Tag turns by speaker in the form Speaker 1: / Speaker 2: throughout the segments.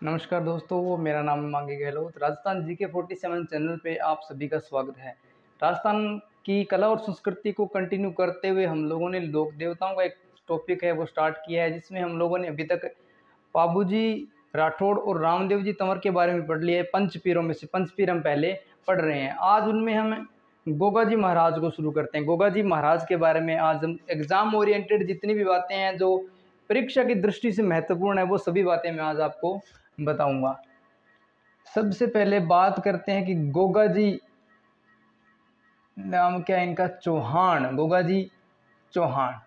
Speaker 1: नमस्कार दोस्तों, मेरा नाम है मांगी गहलोत। राजस्थान जीके 47 चैनल पे आप सभी का स्वागत है। राजस्थान की कला और संस्कृति को कंटिन्यू करते हुए हम लोगों ने लोक देवताओं का एक टॉपिक है वो स्टार्ट किया है, जिसमें हम लोगों ने अभी तक पाबूजी राठौड़ और रामदेव जी तंवर के बारे में पढ़ लिया है। पंचपीरों में से पंचपीर हम पहले पढ़ रहे हैं। आज उनमें हम गोगा जी महाराज को शुरू करते हैं। गोगा जी महाराज के बारे में आज हम एग्जाम ओरिएंटेड जितनी भी बातें हैं जो परीक्षा की दृष्टि से महत्वपूर्ण है वो सभी बातें मैं आज आपको बताऊंगा। सबसे पहले बात करते हैं कि गोगा जी नाम क्या है इनका, चौहान, गोगा जी चौहान।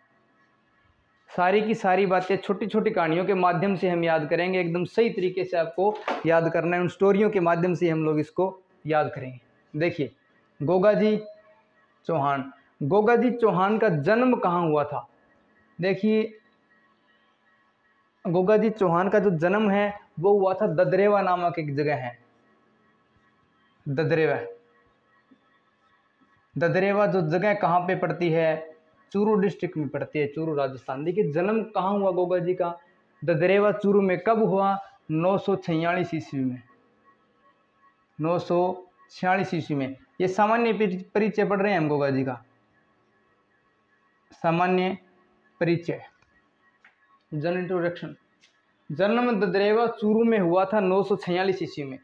Speaker 1: सारी की सारी बातें छोटी छोटी कहानियों के माध्यम से हम याद करेंगे। एकदम सही तरीके से आपको याद करना है, उन स्टोरियों के माध्यम से हम लोग इसको याद करेंगे। देखिए, गोगा जी चौहान, गोगा जी चौहान का जन्म कहाँ हुआ था। देखिए, गोगा जी चौहान का जो जन्म है वो हुआ था ददरेवा नामक एक जगह है। ददरेवा, ददरेवा जो जगह कहाँ पे पड़ती है, चूरू डिस्ट्रिक्ट में पड़ती है, चूरू राजस्थान। देखिए, जन्म कहाँ हुआ गोगा जी का, ददरेवा चूरू में। कब हुआ? 946 ईस्वी में। 946 ईस्वी में। ये सामान्य परिचय पढ़ रहे हैं हम गोगा जी का, सामान्य परिचय, जन इंट्रोडक्शन। जन्म ददरेवा चूरू में हुआ था 946 ईस्वी में।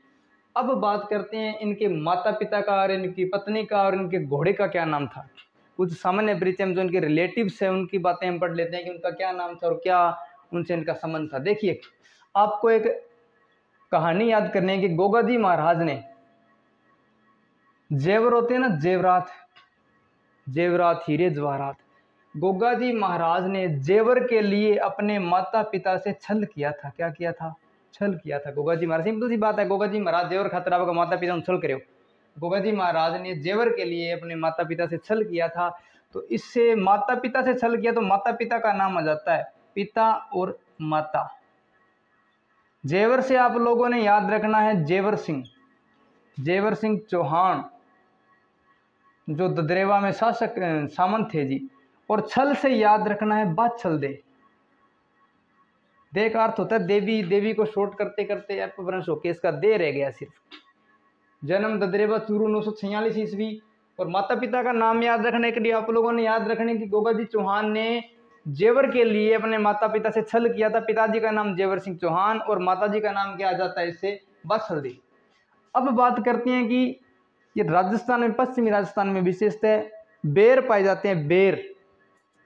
Speaker 1: अब बात करते हैं इनके माता पिता का और इनकी पत्नी का और इनके घोड़े का क्या नाम था। कुछ सामान्य परिचय में जो इनके रिलेटिव्स हैं उनकी बातें हम पढ़ लेते हैं कि उनका क्या नाम था और क्या उनसे इनका संबंध था। देखिए, आपको एक कहानी याद करनी है कि गोगा जी महाराज ने जेवर होते हैं ना, जेवरात, जेवरात, हीरे जवाहरात, गोगा जी महाराज ने जेवर के लिए अपने माता पिता से छल किया था। क्या किया था? छल किया था। गोगा जी महाराज, सिंपल सी बात है, गोगा जी महाराज जेवर खातिर आपका माता पिता छल करे। गोगा जी महाराज ने जेवर के लिए अपने माता पिता से छल किया था। तो इससे माता पिता से छल किया तो माता पिता का नाम आ जाता है, पिता और माता। जेवर से आप लोगों ने याद रखना है जेवर सिंह, जेवर सिंह चौहान जो ददरेवा में शासक सामंत थे जी। और छल से याद रखना है बाछल दे। दे का अर्थ होता है देवी, देवी को शॉर्ट करते करते अपभ्रंश होके इसका दे रह गया सिर्फ। जन्म ददरेवा चूरू 946 ईस्वी। और माता पिता का नाम याद रखने के लिए आप लोगों ने याद रखने की गोगा जी चौहान ने जेवर के लिए अपने माता पिता से छल किया था। पिताजी का नाम जेवर सिंह चौहान और माताजी का नाम क्या आ जाता है इससे, बाछल दे। अब बात करते हैं कि ये राजस्थान में, पश्चिमी राजस्थान में विशेषतः बेर पाए जाते हैं। बेर,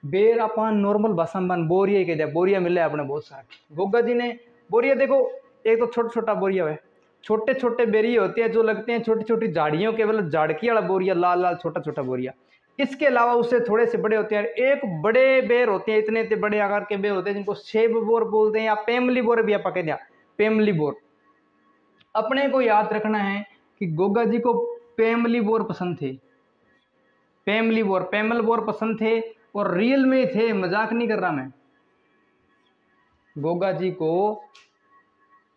Speaker 1: बेर अपन नॉर्मल भाषा में बोरिया कहते हैं। बोरिया मिले अपने बहुत सारे। गोगा जी ने बोरिया, देखो एक तो छोटा छोटा बोरिया है, छोटे छोटे बेरिए होते हैं जो लगते हैं छोटी छोटी झाड़ियों के, मतलब झाड़की वाला बोरिया, लाल लाल छोटा छोटा बोरिया। इसके अलावा उससे थोड़े से बड़े होते हैं। एक बड़े बेर होते हैं, इतने इतने बड़े आकार के बेर होते हैं जिनको सेब बोर बोलते हैं या पेमली बोर भी आप कहते हैं, पेमली बोर। अपने को याद रखना है कि गोगा जी को पेमली बोर पसंद थे, पेमली बोर, पेमल बोर पसंद थे और रियल में थे, मजाक नहीं कर रहा मैं। गोगा जी को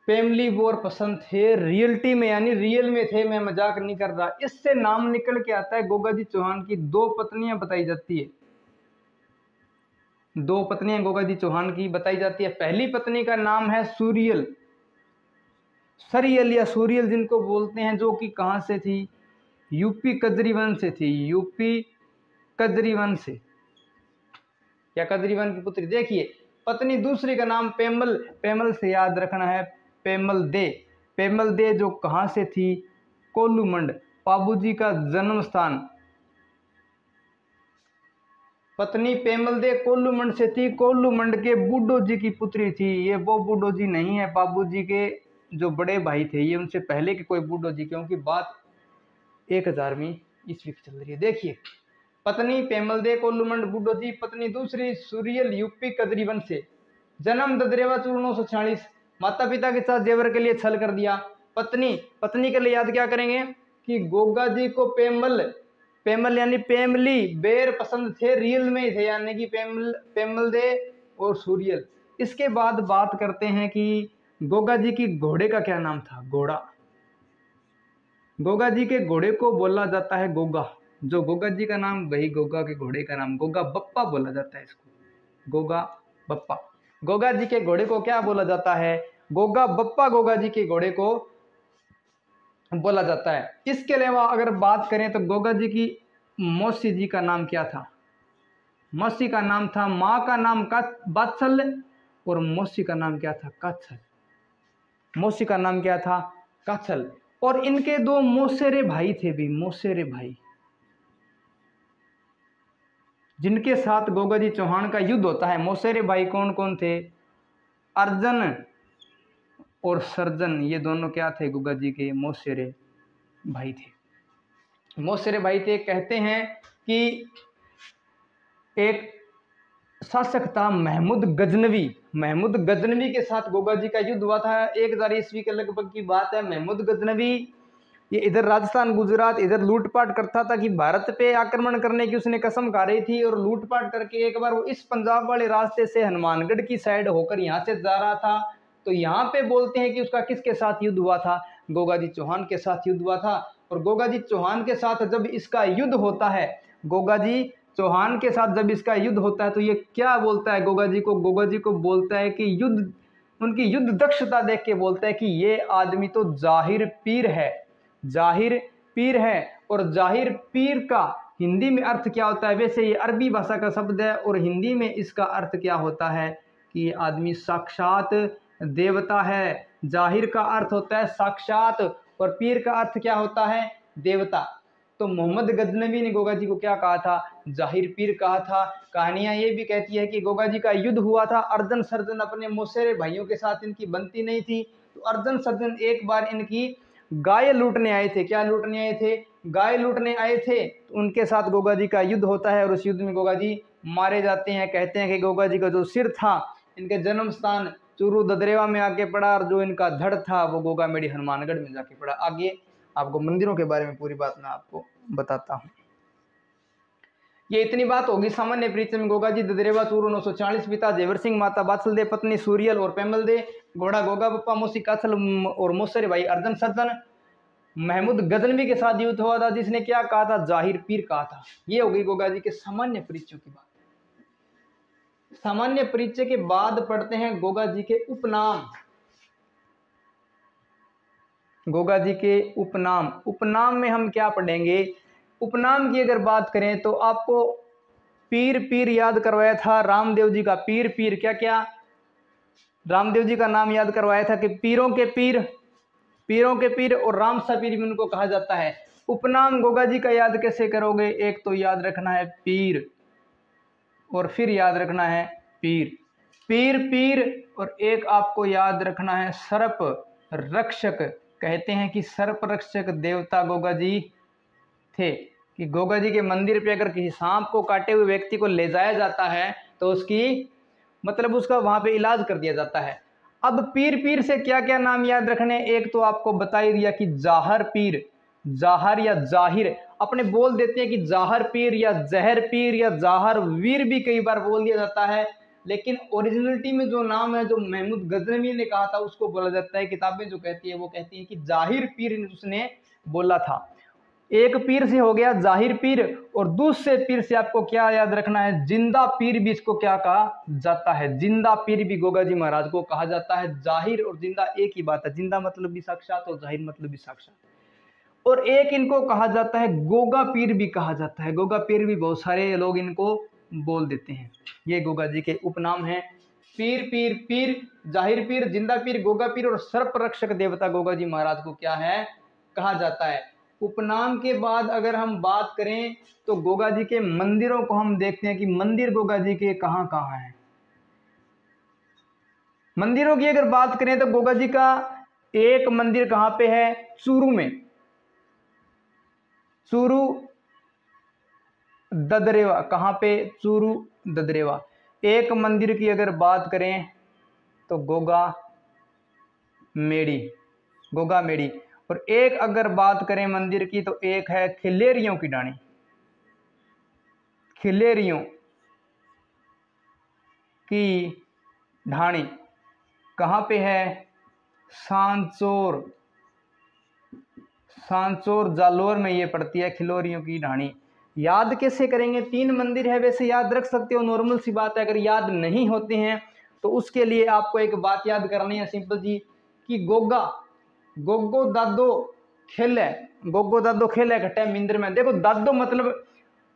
Speaker 1: पेमली बोर पसंद थे, रियलिटी में यानी रियल में थे, मैं मजाक नहीं कर रहा। इससे नाम निकल के आता है गोगा जी चौहान की दो पत्नियां बताई जाती है। दो पत्नियां गोगा जी चौहान की बताई जाती है। पहली पत्नी का नाम है सूरियल, सरियल या सूरियल जिनको बोलते हैं, जो कि कहां से थी, यूपी कजरीवन से थी, यूपी कजरीवन से, या कजरीवन की पुत्री। देखिए, पत्नी दूसरी का नाम पेमल, पेमल से याद रखना है पेमल दे, पेमल दे जो कहां से थी, कोल्लूमंड, पाबूजी का जन्म स्थान। पत्नी पेमल दे कोल्लूमंड से थी, कोल्लूमंड के बूढ़ो जी की पुत्री थी। ये वो बूढ़ो जी नहीं है बाबूजी के जो बड़े भाई थे, ये उनसे पहले के कोई बूढ़ो जी, क्योंकि बात 1000वीं ईस्वी की चल रही है। देखिए, पत्नी पेमल दे कोल्लूमंड बूढ़ो जी, पत्नी दूसरी सूरियल यूपी कजरीवन से। जन्म ददरेवा चूरू 946। माता पिता के साथ जेवर के लिए छल कर दिया। पत्नी, पत्नी के लिए याद क्या करेंगे कि गोगा जी को पेमल, पेमल यानी पेमली बेर पसंद थे, रियल में थे, यानी कि पेमल, पेमल दे और सूरियल। इसके बाद बात करते हैं कि गोगा जी की घोड़े का क्या नाम था, घोड़ा। गोगा जी के घोड़े को बोला जाता है गोगा, जो गोगा जी का नाम वही गोगा के घोड़े का नाम गोगा बप्पा बोला जाता है इसको, गोगा बप्पा। गोगा जी के घोड़े को क्या बोला जाता है, गोगा बप्पा गोगा जी के घोड़े को बोला जाता है। इसके अलावा अगर बात करें तो गोगा जी की मौसी जी का नाम क्या था? मौसी का नाम था, माँ का नाम बात्सल और मौसी का नाम क्या था? काछल। मौसी का नाम क्या था? काछल। और इनके दो मौसेरे भाई थे भी, मौसेरे भाई, जिनके साथ गोगा जी चौहान का युद्ध होता है। मौसेरे भाई कौन कौन थे? अर्जन और सर्जन, ये दोनों क्या थे? गोगा जी के मौसेरे भाई थे। मौसेरे भाई थे। कहते हैं कि एक शासक था महमूद गजनवी। महमूद गजनवी के साथ गोगा जी का युद्ध हुआ था। 1000 ईस्वी के लगभग की बात है। महमूद गजनवी ये इधर राजस्थान गुजरात इधर लूटपाट करता था कि भारत पे आक्रमण करने की उसने कसम खा रही थी। और लूटपाट करके एक बार वो इस पंजाब वाले रास्ते से हनुमानगढ़ की साइड होकर यहाँ से जा रहा था। तो यहाँ पे बोलते हैं कि उसका किसके साथ युद्ध हुआ था? गोगा जी चौहान के साथ युद्ध हुआ था। और गोगा जी चौहान के साथ जब इसका युद्ध होता है, गोगा जी चौहान के साथ जब इसका युद्ध होता है तो ये क्या बोलता है गोगा जी को? गोगा जी को बोलता है कि युद्ध, उनकी युद्ध दक्षता देख के बोलता है कि ये आदमी तो जाहिर पीर है, जाहिर पीर है। और जाहिर पीर का हिंदी में अर्थ क्या होता है? वैसे ये अरबी भाषा का शब्द है और हिंदी में इसका अर्थ क्या होता है कि ये आदमी साक्षात देवता है। जाहिर का अर्थ होता है साक्षात और पीर का अर्थ क्या होता है? देवता। तो मोहम्मद गजनवी ने गोगा जी को क्या कहा था? जाहिर पीर कहा था। कहानियां ये भी कहती है कि गोगा जी का युद्ध हुआ था अर्जन सर्जन अपने मौसेरे भाइयों के साथ, इनकी बनती नहीं थी। तो अर्जन सर्जन एक बार इनकी गाय लूटने आए थे। क्या लूटने आए थे? गाय लूटने आए थे। तो उनके साथ गोगा जी का युद्ध होता है और उस युद्ध में गोगा जी मारे जाते हैं। कहते हैं कि गोगा जी का जो सिर था इनके जन्म स्थान चूरू ददरेवा में आके पड़ा और जो इनका धड़ था वो गोगा मेड़ी हनुमानगढ़ में जाके पड़ा। आगे आपको मंदिरों के बारे में पूरी बात मैं आपको बताता हूँ। ये इतनी बात होगी सामान्य परिचय में। गोगा जी ददरेवा चूरू 940, पिता जेवर सिंह, माता बात्सल दे, पत्नी सूरियल और पेमल दे, घोड़ा गोगा बप्पा, मौसी काछल और मौसेरे भाई अर्जन सर्जन। महमूद गजनवी के साथ युद्ध हुआ था जिसने क्या कहा था? जाहिर पीर कहा था। ये हो गई गोगा जी के सामान्य परिचय की बात। सामान्य परिचय के बाद पढ़ते हैं गोगा जी के उपनाम। गोगा जी के उपनाम। उपनाम में हम क्या पढ़ेंगे? उपनाम की अगर बात करें तो आपको पीर पीर याद करवाया था रामदेव जी का। पीर पीर क्या क्या? रामदेव जी का नाम याद करवाया था कि पीरों के पीर, पीरों के पीर और राम सा पीर भी उनको कहा जाता है। उपनाम गोगा जी का याद कैसे करोगे? एक तो याद रखना है पीर और फिर याद रखना है पीर, पीर पीर, और एक आपको याद रखना है सर्प रक्षक। कहते हैं कि सर्प रक्षक देवता गोगा जी थे। कि गोगा जी के मंदिर पे अगर किसी सांप को काटे हुए व्यक्ति को ले जाया जाता है तो उसकी मतलब उसका वहां पे इलाज कर दिया जाता है। अब पीर पीर से क्या क्या नाम याद रखने? एक तो आपको बता ही दिया कि जाहर पीर, जाहर या जाहिर, अपने बोल देते हैं कि जाहर पीर या जहर पीर या जाहर वीर भी कई बार बोल दिया जाता है। लेकिन ओरिजिनलिटी में जो नाम है जो महमूद गजनवी ने कहा था उसको बोला जाता है, किताबें जो कहती है वो कहती है कि जाहिर पीर उसने बोला था। एक पीर से हो गया जाहिर पीर और दूसरे पीर से आपको क्या याद रखना है? जिंदा पीर भी इसको क्या कहा जाता है? जिंदा पीर भी गोगा जी महाराज को कहा जाता है। जाहिर और जिंदा एक ही बात है, जिंदा मतलब भी साक्षात और जाहिर मतलब भी साक्षात। और एक इनको कहा जाता है गोगा पीर भी कहा जाता है। गोगा पीर भी बहुत सारे लोग इनको बोल देते हैं। ये गोगा जी के उपनाम हैं। पीर पीर पीर, जाहिर पीर, जिंदा पीर, गोगा पीर और सर्प रक्षक देवता गोगा जी महाराज को क्या है कहा जाता है। उपनाम के बाद अगर हम बात करें तो गोगा जी के मंदिरों को हम देखते हैं कि मंदिर गोगा जी के कहाँ कहाँ हैं। मंदिरों की अगर बात करें तो गोगा जी का एक मंदिर कहाँ पे है? चूरू में, चूरू ददरेवा। कहाँ पे? चूरू ददरेवा। एक मंदिर की अगर बात करें तो गोगा मेड़ी, गोगा मेड़ी। और एक अगर बात करें मंदिर की तो एक है खिलेरियों की डाणी, खिलेरियों की ढाणी। कहाँ पे है? सांचौर, सांचौर जालोर में ये पड़ती है खिलोरियों की ढाणी। याद कैसे करेंगे? 3 मंदिर है, वैसे याद रख सकते हो, नॉर्मल सी बात है। अगर याद नहीं होते हैं तो उसके लिए आपको एक बात याद करनी है सिंपल जी, कि गोगा गोगो दादो खेले, गोगो दादो खेले घटे मिंदर में। देखो दादो मतलब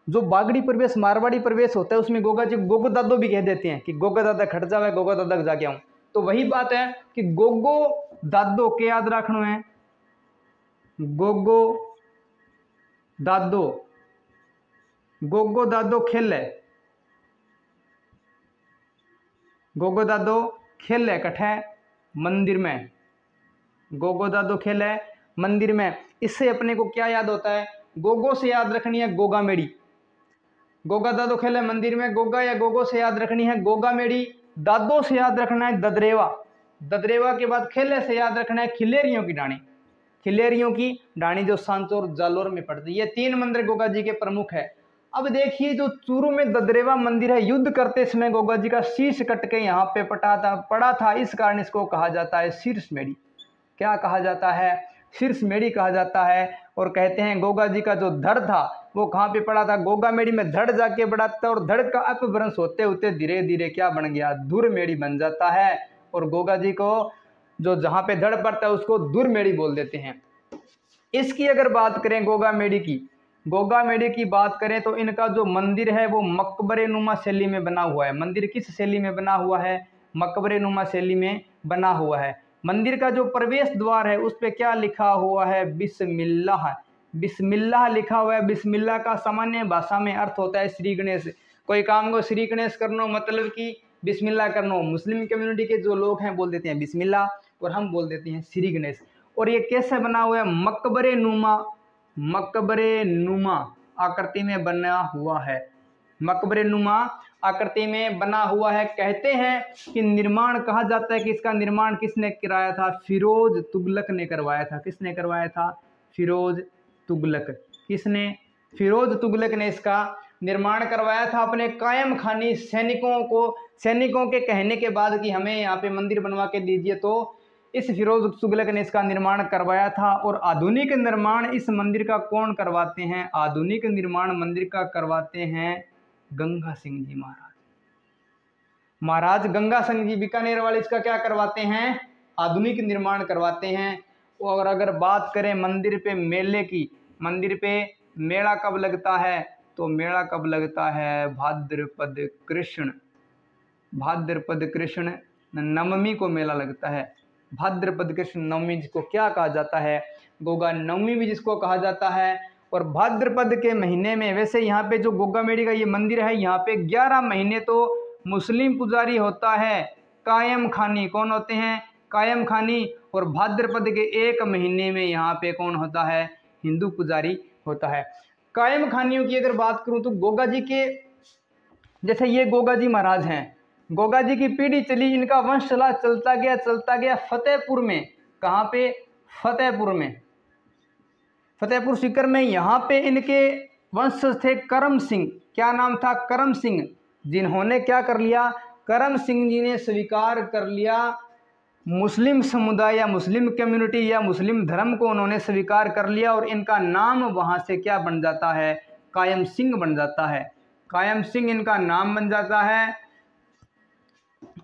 Speaker 1: जो बागड़ी प्रवेश मारवाड़ी प्रवेश होता है उसमें गोगा जी गोगो दादो भी कह देते हैं कि गोगा दादा खट जावे, गोगा दादा जाके आऊं। तो वही बात है कि गोगो दादो के याद रखना है, गोगो दादो, गोगो दादो खेले, गोगो दादो खेले कठे मंदिर में, गोगो दादो खेले मंदिर में। इससे अपने को क्या याद होता है, गोगो से याद रखनी है गोगा मेड़ी, गोगा दादो खेले मंदिर में, गोगा या गोगो से याद रखनी है गोगा मेड़ी, दादो से याद रखना है ददरेवा, ददरेवा के बाद खेले से याद रखना है खिलेरियों की डाणी, खिलेरियों की डाणी जो सांचौर जालोर में पड़ती है। ये 3 मंदिर गोगा जी के प्रमुख है। अब देखिए जो चूरू में ददरेवा मंदिर है, युद्ध करते समय गोगा जी का शीश कट के यहाँ पे पड़ा था, इस कारण इसको कहा जाता है शीर्ष मेड़ी। क्या कहा जाता है, शीर्ष मेड़ी कहा जाता है। और कहते हैं गोगा जी का जो धड़ था वो कहाँ पे पड़ा था, गोगा मेड़ी में धड़ जाके पड़ा था, और धड़ का अपभ्रंश होते होते धीरे धीरे क्या बन गया, धुर मेड़ी बन जाता है। और गोगा जी को जो जहाँ पे धड़ पड़ता है उसको धुर मेड़ी बोल देते हैं। इसकी अगर बात करें गोगा मेड़ी की, गोगा मेड़ी की बात करें तो इनका जो मंदिर है वो मकबरे नुमा शैली में बना हुआ है। मंदिर किस शैली में बना हुआ है, मकबरे नुमा शैली में बना हुआ है। मंदिर का जो प्रवेश द्वार है उस पे क्या लिखा हुआ है, बिस्मिल्लाह, बिस्मिल्लाह लिखा हुआ है। बिस्मिल्लाह का सामान्य भाषा में अर्थ होता है श्री गणेश। कोई काम को श्री गणेश करना मतलब कि बिस्मिल्लाह करना। मुस्लिम कम्युनिटी के जो लोग हैं बोल देते हैं बिस्मिल्लाह, और हम बोल देते हैं श्री गणेश। और ये कैसे बना हुआ है, मकबरे नुमा, मकबरे नुमा आकृति में बना हुआ है, मकबरे नुमा आकृति में बना हुआ है। कहते हैं कि निर्माण कहा जाता है कि इसका निर्माण किसने कराया था, फिरोज तुगलक ने करवाया था। किसने करवाया था, फिरोज तुगलक। किसने, फिरोज तुगलक ने इसका निर्माण करवाया था अपने कायम खानी सैनिकों के कहने के बाद कि हमें यहाँ पे मंदिर बनवा के दीजिए, तो इस फिरोज तुगलक ने इसका निर्माण करवाया था। और आधुनिक निर्माण इस मंदिर का कौन करवाते हैं, आधुनिक निर्माण मंदिर का करवाते हैं गंगा सिंह जी महाराज। महाराज गंगा सिंह जी बीकानेर वाले इसका क्या करवाते हैं, आधुनिक निर्माण करवाते हैं। और अगर बात करें मंदिर पे मेले की, मंदिर पे मेला कब लगता है, तो मेला कब लगता है, भाद्रपद कृष्ण, भाद्रपद कृष्ण नवमी को मेला लगता है। भाद्रपद कृष्ण नवमी जिसको क्या कहा जाता है, गोगा नवमी भी जिसको कहा जाता है। और भाद्रपद के महीने में, वैसे यहाँ पे जो गोगा मेड़ी का ये मंदिर है यहाँ पे 11 महीने तो मुस्लिम पुजारी होता है, कायम खानी। कौन होते हैं, कायम खानी। और भाद्रपद के 1 महीने में यहाँ पे कौन होता है, हिंदू पुजारी होता है। कायम खानियों की अगर बात करूँ तो गोगा जी के, जैसे ये गोगा जी महाराज हैं, गोगा जी की पीढ़ी चली, इनका वंश चलता गया फतेहपुर में। कहाँ पे, फतेहपुर में, फतेहपुर सीकर में। यहाँ पे इनके वंश थे करम सिंह। क्या नाम था, करम सिंह, जिन्होंने क्या कर लिया, करम सिंह जी ने स्वीकार कर लिया मुस्लिम समुदाय या मुस्लिम कम्युनिटी या मुस्लिम धर्म को उन्होंने स्वीकार कर लिया। और इनका नाम वहाँ से क्या बन जाता है, कायम सिंह बन जाता है। कायम सिंह इनका नाम बन जाता है।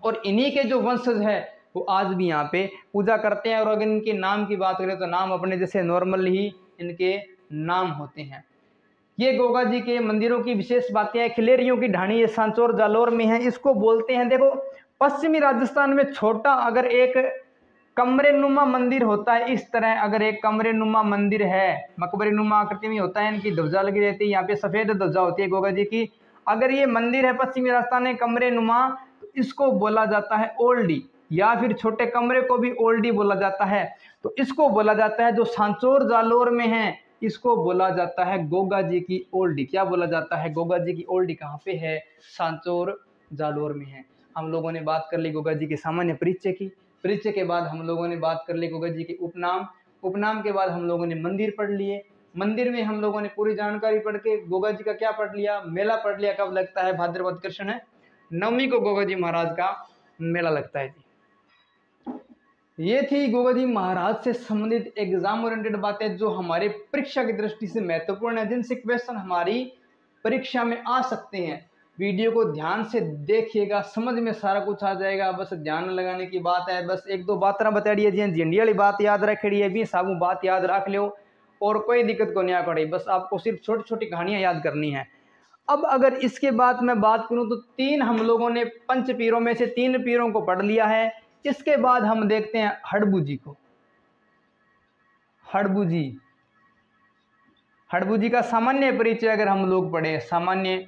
Speaker 1: और इन्हीं के जो वंशज है वो आज भी यहाँ पे पूजा करते हैं। और अगर इनके नाम की बात करें तो नाम अपने जैसे नॉर्मल ही इनके नाम होते हैं। ये गोगा जी के मंदिरों की विशेष बातें हैं। खिलेरियों की ढाणी ये सांचौर जालोर में है, इसको बोलते हैं। देखो पश्चिमी राजस्थान में छोटा अगर एक कमरे नुमा मंदिर होता है, इस तरह अगर एक कमरे नुमा मंदिर है, मकबरे नुमा आकृति में होता है, इनकी ध्वजा लगी रहती है, यहाँ पे सफेद ध्वजा होती है गोगा जी की। अगर ये मंदिर है पश्चिमी राजस्थान में कमरे नुमा, तो इसको बोला जाता है ओल्डी, या फिर छोटे कमरे को भी ओल्डी बोला जाता है। तो इसको बोला जाता है जो सांचौर जालोर में है, इसको बोला जाता है गोगा जी की ओल्डी। क्या बोला जाता है, गोगा जी की ओल्डी कहाँ पे है, सांचौर जालोर में है। हम लोगों ने बात कर ली गोगा जी के सामान्य परिचय की, परिचय के बाद हम लोगों ने बात कर ली गोगा जी के उपनाम, उपनाम के बाद हम लोगों ने मंदिर पढ़ लिए, मंदिर में हम लोगों ने पूरी जानकारी पढ़ के गोगा जी का क्या पढ़ लिया, मेला पढ़ लिया। कब लगता है, भाद्रपद कृष्ण है नवमी को गोगा जी महाराज का मेला लगता है जी। ये थी गोगा जी महाराज से संबंधित एग्जाम ओरिएंटेड बातें जो हमारे परीक्षा की दृष्टि से महत्वपूर्ण है, जिनसे क्वेश्चन हमारी परीक्षा में आ सकते हैं। वीडियो को ध्यान से देखिएगा, समझ में सारा कुछ आ जाएगा। बस ध्यान लगाने की बात है। बस एक दो बात ना बता रही है जी, झंडी वाली बात याद रखी है भी, साबू बात याद रख लो और कोई दिक्कत को नहीं आ पड़ी। बस आपको सिर्फ छोटी छोटी कहानियां याद करनी है। अब अगर इसके बाद मैं बात करूं तो 3 हम लोगों ने पंच पीरों में से 3 पीरों को पढ़ लिया है। इसके बाद हम देखते हैं हड़बू को। हड़बू जी का सामान्य परिचय अगर हम लोग पढ़े, सामान्य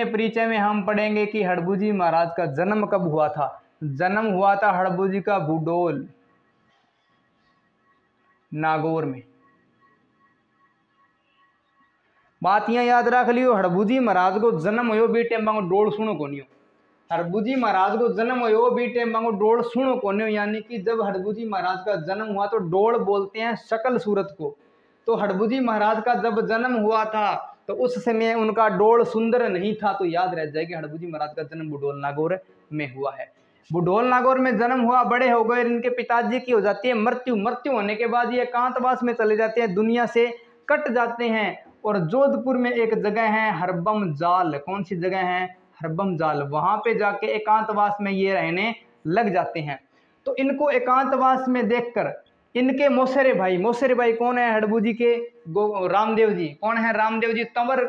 Speaker 1: परिचय में हम पढ़ेंगे कि हड़बू जी महाराज का जन्म कब हुआ था। जन्म हुआ था हड़बू जी का बुडोल नागौर में। बात यहाँ याद रख लियो, हड़बू जी महाराज को जन्म हो बी टेम बांगो डोल सुनो को नहीं हो। हड़बू जी महाराज को जन्म हो बी टेम बांगो डोल सुनो को नहीं हो, यानी कि जब हड़बू जी महाराज का जन्म हुआ तो डोल बोलते हैं शकल सूरत को। तो हड़बू जी महाराज का जब जन्म हुआ था तो उस समय उनका डोल सुंदर नहीं था। तो याद रह जाएगी हड़बू जी महाराज का जन्म बुडोल नागौर में हुआ है। बुडोल नागौर में जन्म हुआ, बड़े हो गए, इनके पिताजी की हो जाती है मृत्यु होने के बाद ये एकांतवास में चले जाते हैं, दुनिया से कट जाते हैं। और जोधपुर में एक जगह है हरबम जाल। कौन सी जगह है? हरबम जाल। वहां पे जाके एकांतवास में ये रहने लग जाते हैं। तो इनको एकांतवास में देखकर इनके मौसेरे भाई कौन है? हड़बू जी के रामदेव जी। कौन है? रामदेव जी तंवर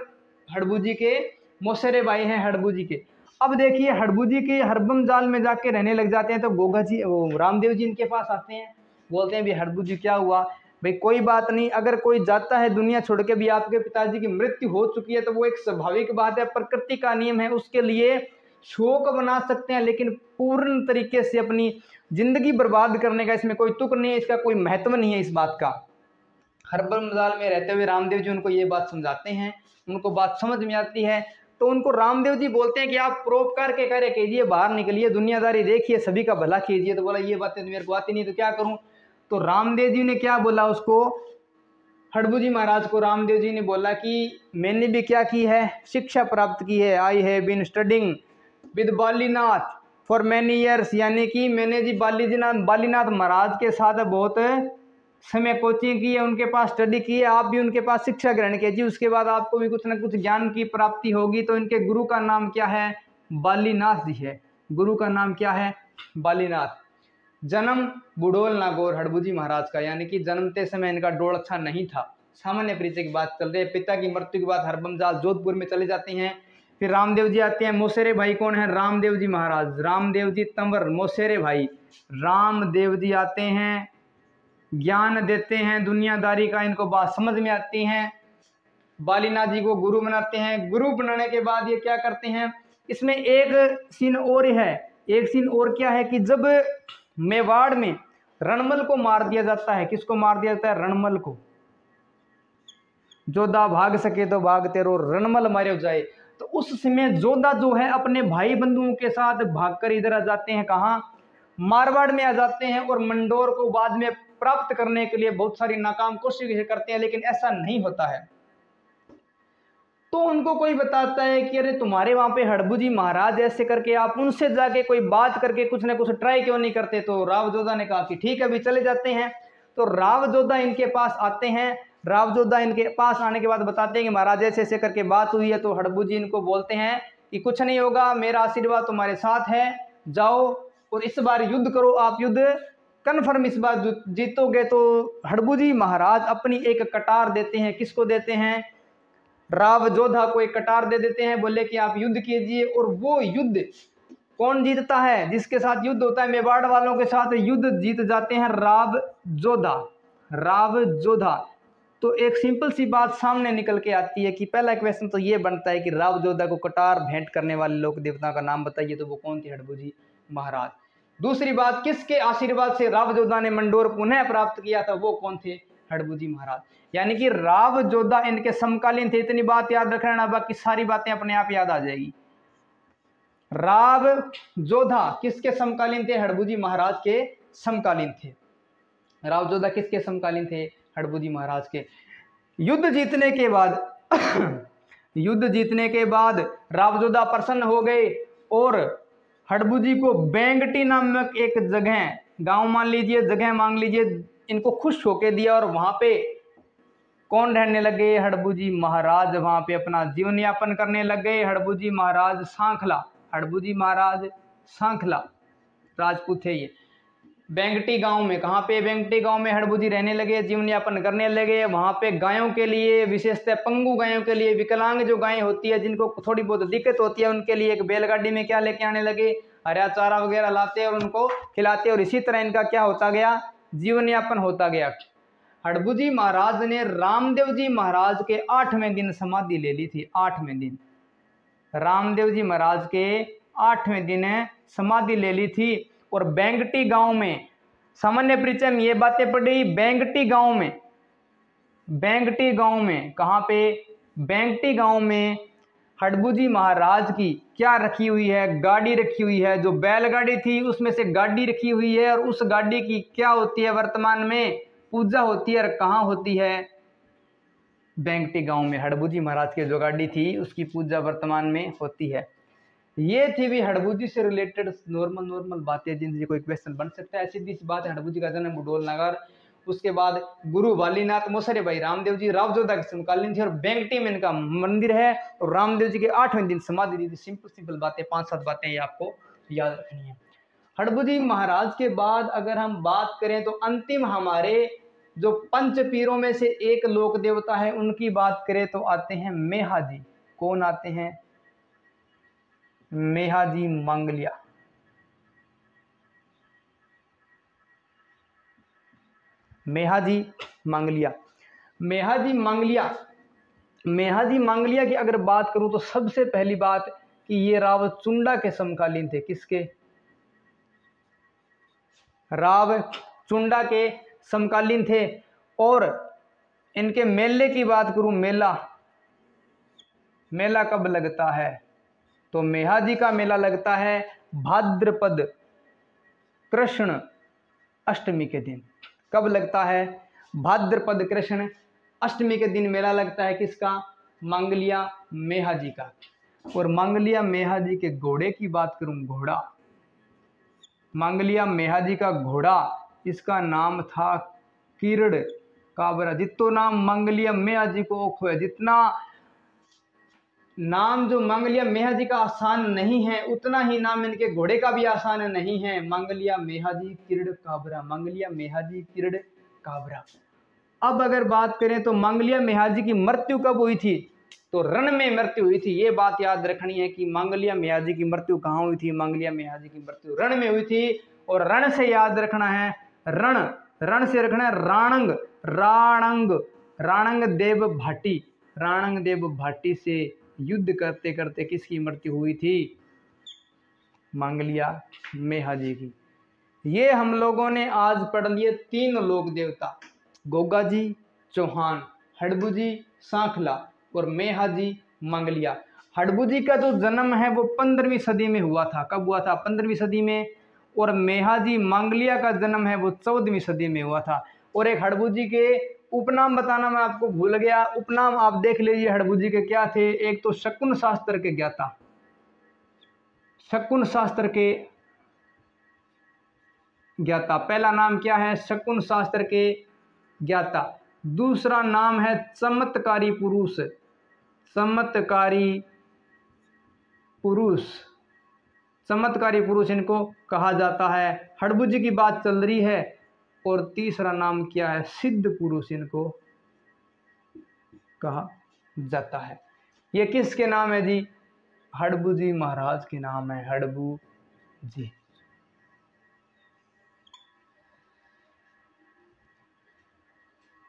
Speaker 1: हड़बू जी के मौसेरे भाई हैं हड़बू जी के। अब देखिए हड़बू जी के हरबम जाल में जाके रहने लग जाते हैं। तो गोगा जी रामदेव जी इनके पास आते हैं, बोलते हैं भी हड़बू जी क्या हुआ? भाई कोई बात नहीं, अगर कोई जाता है दुनिया छोड़ के, भी आपके पिताजी की मृत्यु हो चुकी है तो वो एक स्वाभाविक बात है, प्रकृति का नियम है, उसके लिए शोक बना सकते हैं, लेकिन पूर्ण तरीके से अपनी जिंदगी बर्बाद करने का इसमें कोई तुक नहीं है, इसका कोई महत्व नहीं है इस बात का। हरबम जाल में रहते हुए रामदेव जी उनको ये बात समझाते हैं, उनको बात समझ में आती है। तो उनको रामदेव जी बोलते हैं कि आप परोपकार के कार्य कीजिए, बाहर निकलिए, दुनियादारी देखिए, सभी का भला कीजिए। तो बोला ये बातें मेरे को आती नहीं तो क्या करूं? तो रामदेव जी ने क्या बोला उसको, हड़बू जी महाराज को रामदेव जी ने बोला कि मैंने भी क्या की है, शिक्षा प्राप्त की है। I have been studying with Balinath for many years, यानी कि मैंने जी बालीनाथ महाराज के साथ बहुत समय कोचिंग की है, उनके पास स्टडी की है। आप भी उनके पास शिक्षा ग्रहण कीजिए, उसके बाद आपको भी कुछ न कुछ ज्ञान की प्राप्ति होगी। तो इनके गुरु का नाम क्या है? बालीनाथ जी है। गुरु का नाम क्या है? बालीनाथ। जन्म बुडोल नागौर हड़बू जी महाराज का, यानी कि जन्मते समय इनका डोल अच्छा नहीं था। सामान्य परिचय की बात चल रही है। पिता की मृत्यु के बाद हरबम जाल जोधपुर में चले जाते हैं। फिर रामदेव जी आते हैं। मौसेरे भाई कौन है? रामदेव जी महाराज, रामदेव जी तंवर मौसेरे भाई रामदेव जी आते हैं, ज्ञान देते हैं दुनियादारी का, इनको बात समझ में आती है। बालीनाथ जी को गुरु बनाते हैं। गुरु बनाने के बाद ये क्या करते हैं, इसमें एक सीन और है, एक सीन और क्या है कि जब मेवाड़ में रणमल को मार दिया जाता है। किसको मार दिया जाता है? रणमल को। जोधा भाग सके तो भाग तेरो, रणमल मारे जाए। तो उस समय जोधा जो है अपने भाई बंधुओं के साथ भागकर इधर आ जाते हैं। कहाँ? मारवाड़ में आ जाते हैं। और मंडोर को बाद में प्राप्त करने के लिए बहुत सारी नाकाम कोशिशें करते हैं, लेकिन ऐसा नहीं होता है। तो उनको कोई बताता है कि अरे तुम्हारे वहां पे हड़बू जी महाराज ऐसे करके, आप उनसे जाके कोई बात करके कुछ ना कुछ ट्राई क्यों नहीं करते? तो राव जोधा ने कहा कि ठीक है अभी चले जाते हैं। तो राव जोधा इनके पास आते हैं। राव जोधा इनके पास आने के बाद बताते हैं कि महाराज ऐसे ऐसे करके बात हुई है। तो हड़बू जी इनको बोलते हैं कि कुछ नहीं होगा, मेरा आशीर्वाद तुम्हारे साथ है, जाओ और इस बार युद्ध करो, आप युद्ध कन्फर्म इस बार जीतोगे। तो हड़बू जी महाराज अपनी एक कटार देते हैं। किसको देते हैं? राव जोधा को एक कटार दे देते हैं, बोले कि आप युद्ध कीजिए। और वो युद्ध कौन जीतता है? जिसके साथ युद्ध होता है मेवाड़ वालों के साथ युद्ध जीत जाते हैं राव जोधा। राव जोधा। तो एक सिंपल सी बात सामने निकल के आती है कि पहला क्वेश्चन तो ये बनता है कि राव जोधा को कटार भेंट करने वाले लोक देवता का नाम बताइए। तो वो कौन थे? हड़बू जी महाराज। दूसरी बात, किसके आशीर्वाद से राव जोधा ने मंडोर पुनः प्राप्त किया था? वो कौन थे? हड़बू जी महाराज। यानी कि राव जोधा इनके समकालीन थे। इतनी बात याद रखना, बाकी सारी बातें अपने आप याद आ जाएगी। राव जोधा किसके समकालीन थे? हड़बू जी महाराज के समकालीन थे। राव जोधा किसके समकालीन थे? हड़बू जी महाराज के। युद्ध जीतने के बाद युद्ध जीतने के बाद राव जोधा प्रसन्न हो गए और हड़बू जी को बेंगटी नामक एक जगह, गांव मान लीजिए, जगह मांग लीजिए, इनको खुश होके दिया और वहां पे कौन रहने लगे? हड़बू जी महाराज वहाँ पे अपना जीवन यापन करने लग गए। हड़बू जी महाराज सांखला, हड़बू जी महाराज सांखला राजपूत थे ये। बेंगटी गांव में, कहाँ पे? बेंगटी गांव में हड़बू जी रहने लगे, जीवन यापन करने लगे। वहाँ पे गायों के लिए, विशेषतः पंगु गायों के लिए, विकलांग जो गायें होती है जिनको थोड़ी बहुत दिक्कत होती है, उनके लिए एक बैलगाड़ी में क्या लेके आने लगे? हरा चारा वगैरह लाते और उनको खिलाते, और इसी तरह इनका क्या होता गया? जीवन यापन होता गया। हड़बू जी महाराज ने रामदेव जी महाराज के 8वें दिन समाधि ले ली थी। 8वें दिन रामदेव जी महाराज के 8वें दिन समाधि ले ली थी। और बेंगटी गांव में, सामान्य परिचय में ये बातें पढ़ी। बेंगटी गांव में, बेंगटी गांव में, कहाँ पे? बेंगटी गांव में हड़बू जी महाराज की क्या रखी हुई है? गाड़ी रखी हुई है। जो बैलगाड़ी थी उसमें से गाड़ी रखी हुई है, और उस गाड़ी की क्या होती है? वर्तमान में पूजा होती है। और कहाँ होती है? बेंगटी गांव में हड़बू जी महाराज की जो गाड़ी थी उसकी पूजा वर्तमान में होती है। ये थी भी हड़बू जी से रिलेटेड नॉर्मल बातें जिनसे कोई क्वेश्चन बन सकता है। सीधी सी बात है, हड़बू जी का जन्म बुडोल नगर, उसके बाद गुरु वालीनाथ मोसरे भाई रामदेव जी रावजोधा के समकालीन थे, और बेंगटी में इनका मंदिर है, और रामदेव जी के 8वें दिन समाधि दी थी। सिंपल बातें, 5-7 बातें ये आपको याद रखनी है। हड़बू जी महाराज के बाद अगर हम बात करें तो अंतिम हमारे जो पंच पीरों में से एक लोक देवता है, उनकी बात करें तो आते हैं मेहा जी। कौन आते हैं? मेहा जी मंगलिया। मेहा जी मंगलिया, मेहा जी मंगलिया, मेहा जी मंगलिया की अगर बात करूं तो सबसे पहली बात कि ये रावचुंडा के समकालीन थे। किसके? रावचुंडा के समकालीन थे। और इनके मेले की बात करूं, मेला कब लगता है? तो मेहा जी का मेला लगता है भाद्रपद कृष्ण अष्टमी के दिन। कब लगता है? भाद्रपद कृष्ण अष्टमी के दिन मेला लगता है। किसका? मंगलिया मेहा जी का। और मंगलिया मेहा जी के घोड़े की बात करूं, घोड़ा, मंगलिया मेहा जी का घोड़ा, इसका नाम था किरण काबरा। जितो नाम मंगलिया मेहा जी को ओखो है, जितना नाम जो मंगलिया मेहा जी का आसान नहीं है, उतना ही नाम इनके घोड़े का भी आसान नहीं है। मंगलिया मेहा जी किरण काबरा, मंगलिया मेहा जी किरण काबरा। अब अगर बात करें तो मंगलिया मेहा जी की मृत्यु कब हुई थी? तो रण में मृत्यु हुई थी। ये बात याद रखनी है कि मंगलिया मेहा जी की मृत्यु कहाँ हुई थी? मंगलिया मेहा जी की मृत्यु रण में हुई थी। और रण से याद रखना है, रण से रखना है राणंग देव भाटी, राणंग देव भाटी से युद्ध करते करते किसकी मृत्यु हुई थी? मंगलिया मेहा जी की। ये हम लोगों ने आज पढ़ लिए 3 लोक देवता, गोगा जी चौहान, हड़बू जी सांखला और मेहा जी मंगलिया। हड़बू जी का जो जन्म है वो 15वीं सदी में हुआ था। कब हुआ था? 15वीं सदी में। और मेहा जी मंगलिया का जन्म है वो 14वीं सदी में हुआ था। और एक हड़बू जी के उपनाम बताना मैं आपको भूल गया। उपनाम आप देख लीजिए हड़बू जी के क्या थे। एक तो शकुन शास्त्र के ज्ञाता, शकुन शास्त्र के ज्ञाता, पहला नाम क्या है? शकुन शास्त्र के ज्ञाता। दूसरा नाम है चमत्कारी पुरुष, चमत्कारी पुरुष, चमत्कारी पुरुष इनको कहा जाता है। हड़बू जी की बात चल रही है। और तीसरा नाम क्या है? सिद्ध पुरुष इनको कहा जाता है। ये किसके नाम है जी? हड़बू जी महाराज के नाम है, हड़बू जी।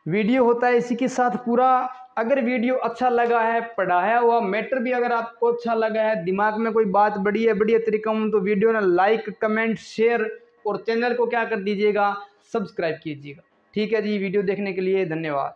Speaker 1: वीडियो होता है इसी के साथ पूरा। अगर वीडियो अच्छा लगा है, पढ़ाया हुआ मैटर भी अगर आपको अच्छा लगा है, दिमाग में कोई बात बढ़िया तरीका हो, तो वीडियो ना लाइक कमेंट शेयर और चैनल को क्या कर दीजिएगा? सब्सक्राइब कीजिएगा। ठीक है जी, वीडियो देखने के लिए धन्यवाद।